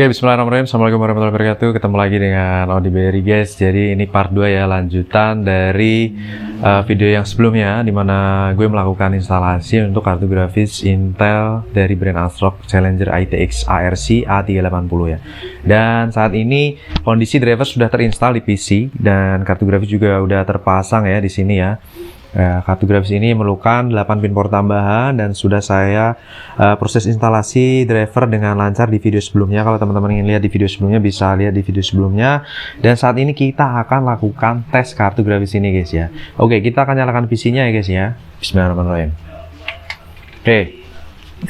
Oke, bismillahirrahmanirrahim. Assalamualaikum warahmatullahi wabarakatuh. Ketemu lagi dengan Audiberry guys. Jadi ini part 2 ya, lanjutan dari video yang sebelumnya, dimana gue melakukan instalasi untuk kartu grafis Intel dari brand ASRock Challenger ITX ARC A380 ya. Dan saat ini kondisi driver sudah terinstall di PC dan kartu grafis juga udah terpasang ya di sini ya. Kartu grafis ini memerlukan 8 pin port tambahan dan sudah saya proses instalasi driver dengan lancar di video sebelumnya. Kalau teman-teman ingin lihat di video sebelumnya, bisa lihat di video sebelumnya. Dan saat ini kita akan lakukan tes kartu grafis ini guys ya. Oke, kita akan nyalakan PC-nya ya guys ya. Bismillahirrahmanirrahim. Oke,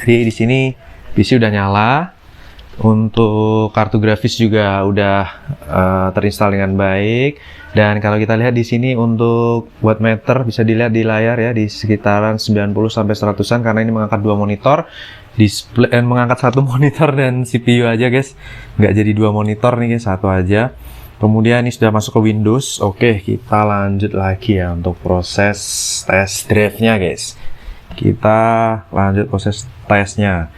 jadi di sini PC udah nyala. Untuk kartu grafis juga udah terinstall dengan baik. Dan kalau kita lihat di sini untuk watt meter bisa dilihat di layar ya, di sekitaran 90 sampai 100-an karena ini mengangkat dua monitor, display mengangkat satu monitor dan CPU aja guys. Nggak jadi dua monitor nih guys, satu aja. Kemudian ini sudah masuk ke Windows. Oke, kita lanjut lagi ya untuk proses test drive-nya guys. Kita lanjut proses tesnya.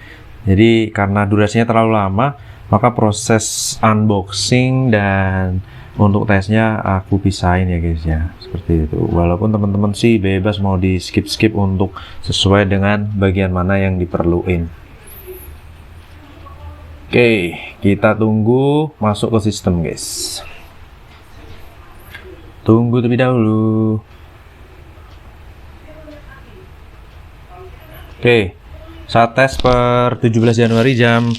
Jadi karena durasinya terlalu lama, maka proses unboxing dan untuk tesnya aku pisahin ya guys ya, seperti itu. Walaupun teman-teman sih bebas mau di skip untuk sesuai dengan bagian mana yang diperluin. Oke, kita tunggu masuk ke sistem guys. Tunggu terlebih dahulu. Oke, saat tes per 17 Januari jam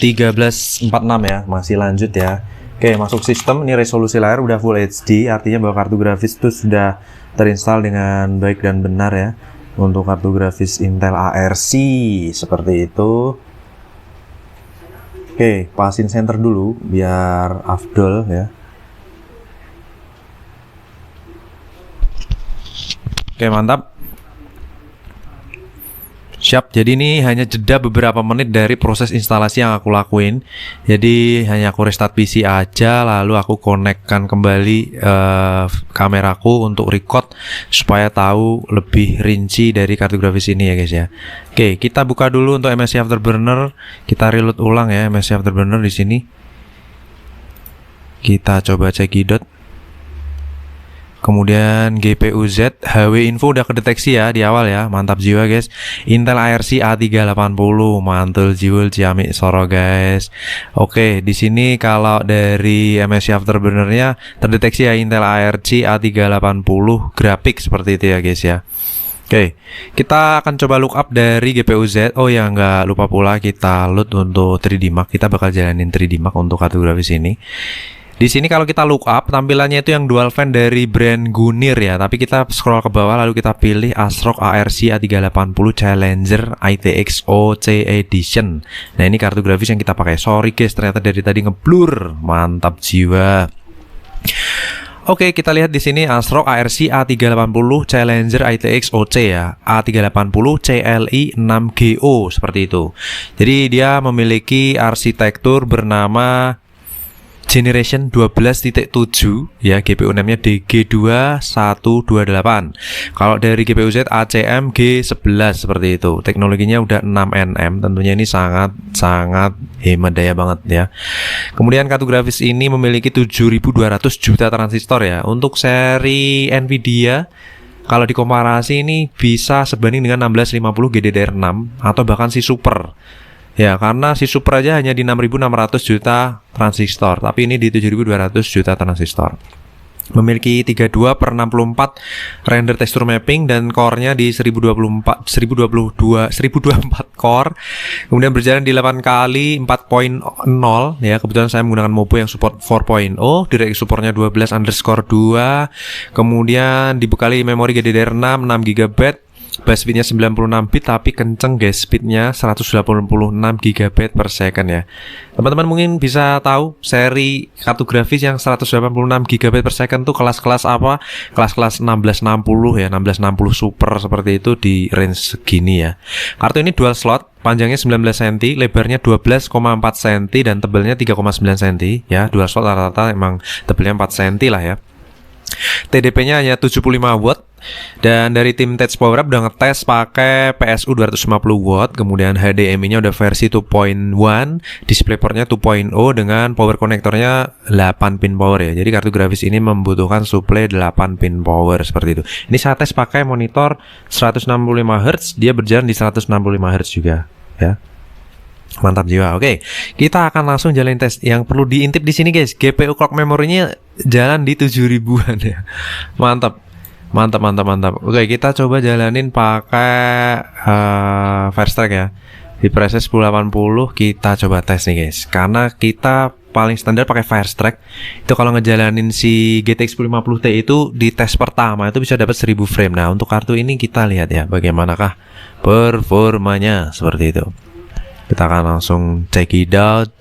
13.46 ya, masih lanjut ya. Oke, masuk sistem. Ini resolusi layar udah Full HD, artinya bahwa kartu grafis itu sudah terinstall dengan baik dan benar ya. Untuk kartu grafis Intel ARC seperti itu. Oke, pasin center dulu biar afdol ya. Oke, mantap. Siap, jadi ini hanya jeda beberapa menit dari proses instalasi yang aku lakuin. Jadi hanya aku restart PC aja, lalu aku konekkan kembali kameraku untuk record supaya tahu lebih rinci dari kartu grafis ini ya guys ya. Oke, kita buka dulu untuk MSI Afterburner. Kita reload ulang ya MSI Afterburner di sini. Kita coba cekidot. Kemudian GPU Z, HW info udah kedeteksi ya di awal ya, mantap jiwa guys. Intel ARC A380, mantul jiwa ciamik soro guys. Oke, di sini kalau dari MSI Afterburner-nya terdeteksi ya Intel ARC A380 grafik seperti itu ya guys ya. Oke, kita akan coba lookup dari GPU Z. Oh ya, nggak lupa pula kita load untuk 3D Mark. Kita bakal jalanin 3D Mark untuk kartu grafis ini. Di sini kalau kita look up, tampilannya itu yang dual fan dari brand Gunir ya. Tapi kita scroll ke bawah lalu kita pilih ASRock ARC A380 Challenger ITX OC Edition. Nah, ini kartu grafis yang kita pakai. Sorry guys, ternyata dari tadi ngeblur. Mantap jiwa. Oke, kita lihat di sini ASRock ARC A380 Challenger ITX OC ya. A380 CLI 6GO seperti itu. Jadi dia memiliki arsitektur bernama Generation 12.7 ya, GPU NAND-nya DG2128. Kalau dari GPU Z ACM G11 seperti itu. Teknologinya udah 6nm, tentunya ini sangat hemat daya banget ya. Kemudian kartu grafis ini memiliki 7.200 juta transistor ya. Untuk seri Nvidia kalau dikomparasi ini bisa sebanding dengan 1650 GDDR6 atau bahkan si Super. Ya, karena si Super aja hanya di 6.600 juta transistor, tapi ini di 7.200 juta transistor. Memiliki 32/64 render texture mapping dan core-nya di 1024 core. Kemudian berjalan di 8 kali 4.0 ya. Kebetulan saya menggunakan Mobo yang support 4.0, direct supportnya 12_2. Kemudian dibekali memori GDDR6 6GB. Bus speednya 96 bit tapi kenceng guys, speednya 186 GB per second ya. Teman-teman mungkin bisa tahu seri kartu grafis yang 186 GB per second tuh kelas-kelas apa? Kelas-kelas 1660 ya, 1660 Super seperti itu di range segini ya. Kartu ini dual slot, panjangnya 19 cm, lebarnya 12,4 cm dan tebelnya 3,9 cm ya. Dual slot rata-rata emang tebelnya 4 cm lah ya. TDP-nya hanya 75 watt. Dan dari tim Tats PowerUp udah ngetes pakai PSU 250 watt, kemudian HDMI-nya udah versi 2.1, DisplayPort-nya 2.0 dengan power konektornya 8 pin power ya. Jadi kartu grafis ini membutuhkan suplai 8 pin power seperti itu. Ini saya tes pakai monitor 165 Hz, dia berjalan di 165 Hz juga ya. Mantap jiwa. Oke, kita akan langsung jalanin tes. Yang perlu diintip di sini guys, GPU clock memorinya jalan di 7000-an ya. Mantap. Oke, kita coba jalanin pakai Firestrike ya. Di preset 1080 kita coba tes nih guys. Karena kita paling standar pakai Firestrike. Itu kalau ngejalanin si GTX 1050 Ti itu di tes pertama itu bisa dapat 1000 frame. Nah, untuk kartu ini kita lihat ya bagaimanakah performanya seperti itu. Kita akan langsung check it out.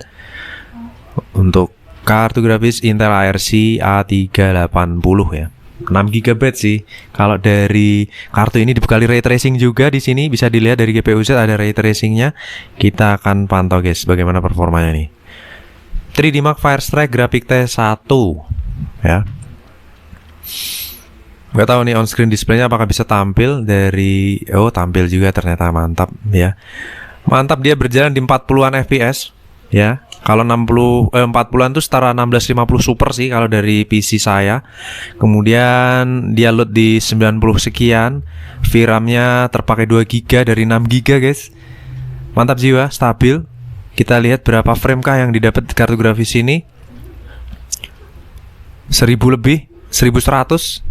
Untuk kartu grafis Intel ARC A380 ya. 6 GB sih. Kalau dari kartu ini dibekali ray tracing juga di sini bisa dilihat dari GPU Z ada ray tracingnya. Kita akan pantau guys bagaimana performanya nih. 3D Mark Firestrike Graphic Test 1 ya. Gak tahu nih on screen displaynya apakah bisa tampil dari tampil juga ternyata, mantap ya. Mantap, dia berjalan di 40-an FPS ya. Kalau 40-an itu setara 1650 Super sih kalau dari PC saya. Kemudian dia load di 90 sekian. VRAM-nya terpakai 2 GB dari 6 GB guys. Mantap jiwa, stabil. Kita lihat berapa frame kah yang didapat di kartu grafis ini. 1000 lebih, 1100,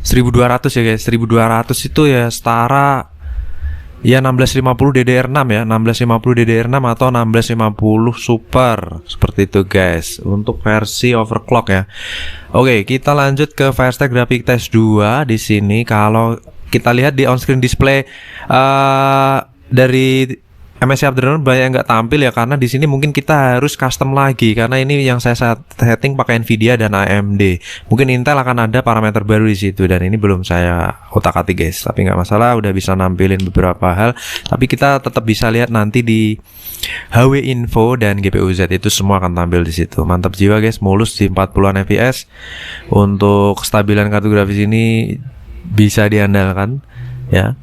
1200 ya guys. 1200 itu ya setara ya 1650 DDR6 ya, 1650 DDR6 atau 1650 Super. Seperti itu guys untuk versi overclock ya. Oke, kita lanjut ke Firestrike Graphic Test 2 di sini. Kalau kita lihat di on screen display dari MSI Updrone banyak yang nggak tampil ya, karena di sini mungkin kita harus custom lagi karena ini yang saya setting pakai Nvidia dan AMD. Mungkin Intel akan ada parameter baru di situ dan ini belum saya otak-atik guys. Tapi nggak masalah, udah bisa nampilin beberapa hal. Tapi kita tetap bisa lihat nanti di HW Info dan GPU Z itu semua akan tampil di situ. Mantap jiwa guys, mulus di 40-an fps. Untuk kestabilan kartu grafis ini bisa diandalkan ya.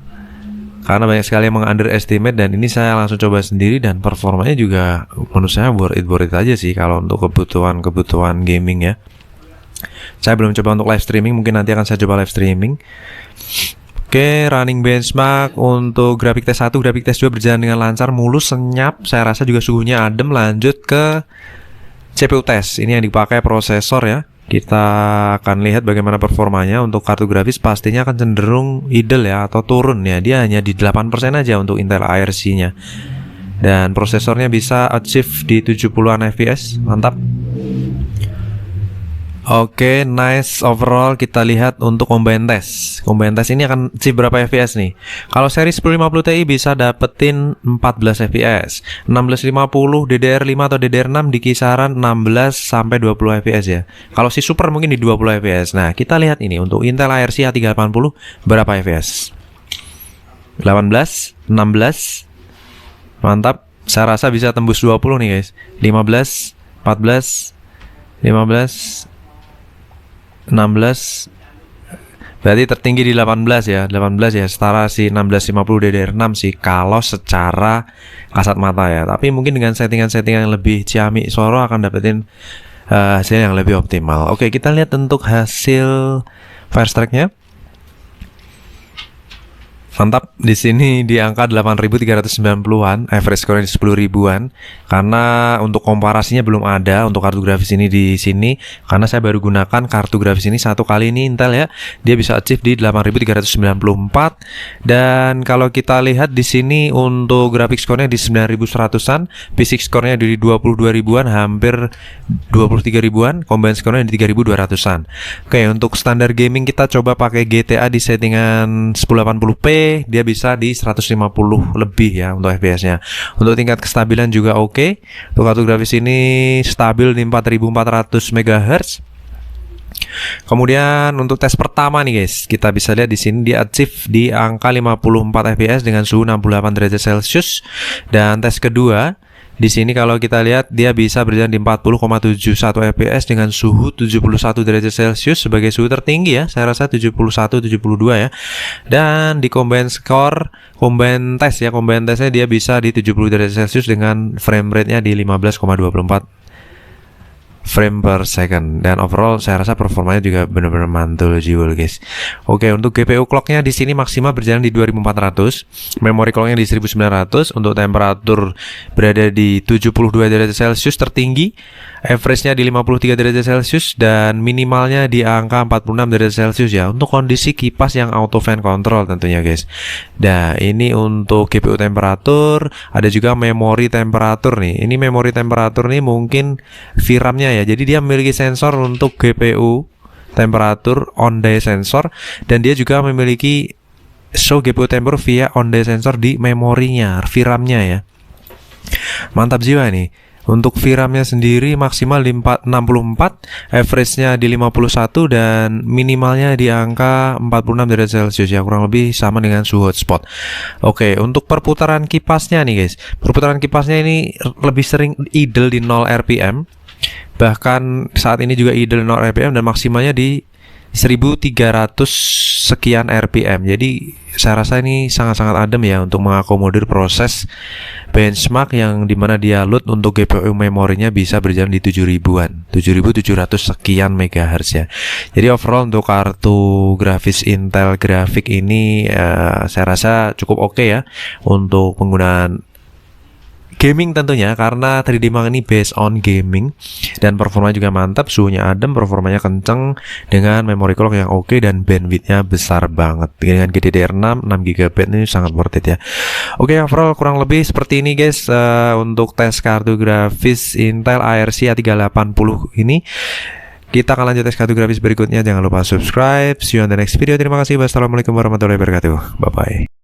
Karena banyak sekali yang meng-underestimate dan ini saya langsung coba sendiri dan performanya juga menurut saya worth it aja sih kalau untuk kebutuhan gaming ya. Saya belum coba untuk live streaming, mungkin nanti akan saya coba live streaming. Oke, running benchmark untuk grafik test 1, grafik test 2 berjalan dengan lancar, mulus, senyap. Saya rasa juga suhunya adem. Lanjut ke CPU test. Ini yang dipakai prosesor ya. Kita akan lihat bagaimana performanya. Untuk kartu grafis pastinya akan cenderung idle ya, atau turun ya. Dia hanya di 8% aja untuk Intel ARC nya. Dan prosesornya bisa achieve di 70-an fps. Mantap. Oke, nice overall. Kita lihat untuk combine test. Combine test ini akan achieve berapa fps nih? Kalau seri 1050 Ti bisa dapetin 14 fps. 1650 DDR5 atau DDR6 di kisaran 16 sampai 20 fps ya. Kalau si Super mungkin di 20 fps. Nah, kita lihat ini untuk Intel ARC A380 berapa fps? 18, 16. Mantap. Saya rasa bisa tembus 20 nih guys. 15, 14, 15, 16. Berarti tertinggi di 18 ya. 18 ya, setara si 1650 DDR6 sih kalau secara kasat mata ya. Tapi mungkin dengan settingan-settingan yang lebih ciamik Soro akan dapetin hasil yang lebih optimal. Oke, kita lihat untuk hasil Firestrike-nya. Mantap, di sini di angka 8.390-an, average score di 10.000-an. Karena untuk komparasinya belum ada untuk kartu grafis ini di sini, karena saya baru gunakan kartu grafis ini satu kali ini Intel ya. Dia bisa achieve di 8.394. Dan kalau kita lihat di sini untuk grafik skornya di 9.100-an, physics skornya di 22.000-an, hampir 23.000-an, combine skornya di 3.200-an. Oke, untuk standar gaming kita coba pakai GTA di settingan 1080p. Dia bisa di 150 lebih ya untuk FPS-nya. Untuk tingkat kestabilan juga oke. Untuk kartu grafis ini stabil di 4400 MHz. Kemudian untuk tes pertama nih guys, kita bisa lihat di sini dia achieve di angka 54 fps dengan suhu 68 derajat Celcius. Dan tes kedua Di sini kalau kita lihat dia bisa berjalan di 40,71 fps dengan suhu 71 derajat Celcius sebagai suhu tertinggi ya. Saya rasa 71 72 ya. Dan di combine testnya dia bisa di 70 derajat Celcius dengan frame rate-nya di 15,24 frame per second, dan overall saya rasa performanya juga benar-benar mantul jiwa guys. Oke, untuk GPU clocknya di sini maksimal berjalan di 2400, memory clocknya di 1900, untuk temperatur berada di 72 derajat Celcius tertinggi, average-nya di 53 derajat Celcius, dan minimalnya di angka 46 derajat Celcius ya, untuk kondisi kipas yang auto fan control tentunya guys. Nah, ini untuk GPU temperatur, ada juga memori temperatur nih. Ini memori temperatur nih mungkin VRAM-nya ya. Jadi dia memiliki sensor untuk GPU temperatur on-die sensor, dan dia juga memiliki show GPU temperatur via on-die sensor di memorinya, VRAM-nya ya. Mantap jiwa nih. Untuk VRAM-nya sendiri maksimal di 464, average-nya di 51, dan minimalnya di angka 46 derajat Celcius ya, kurang lebih sama dengan suhu hotspot. Oke, untuk perputaran kipasnya nih guys. Perputaran kipasnya ini lebih sering idle di 0 RPM. Bahkan saat ini juga idle 0 RPM dan maksimalnya di 1300 sekian RPM. Jadi saya rasa ini sangat-sangat adem ya untuk mengakomodir proses benchmark yang dimana dia load untuk GPU memorinya bisa berjalan di 7000-an, 7700 sekian MHz ya. Jadi overall untuk kartu grafis Intel grafik ini saya rasa cukup oke ya untuk penggunaan gaming tentunya, karena 3D Mark ini based on gaming dan performanya juga mantap, suhunya adem, performanya kenceng dengan memory clock yang oke dan bandwidthnya besar banget dengan GDDR6 6GB ini sangat worth it ya. Oke, overall kurang lebih seperti ini guys untuk tes kartu grafis Intel ARC A380 ini. Kita akan lanjut tes kartu grafis berikutnya. Jangan lupa subscribe. See you on the next video. Terima kasih. Wassalamualaikum warahmatullahi wabarakatuh. Bye bye.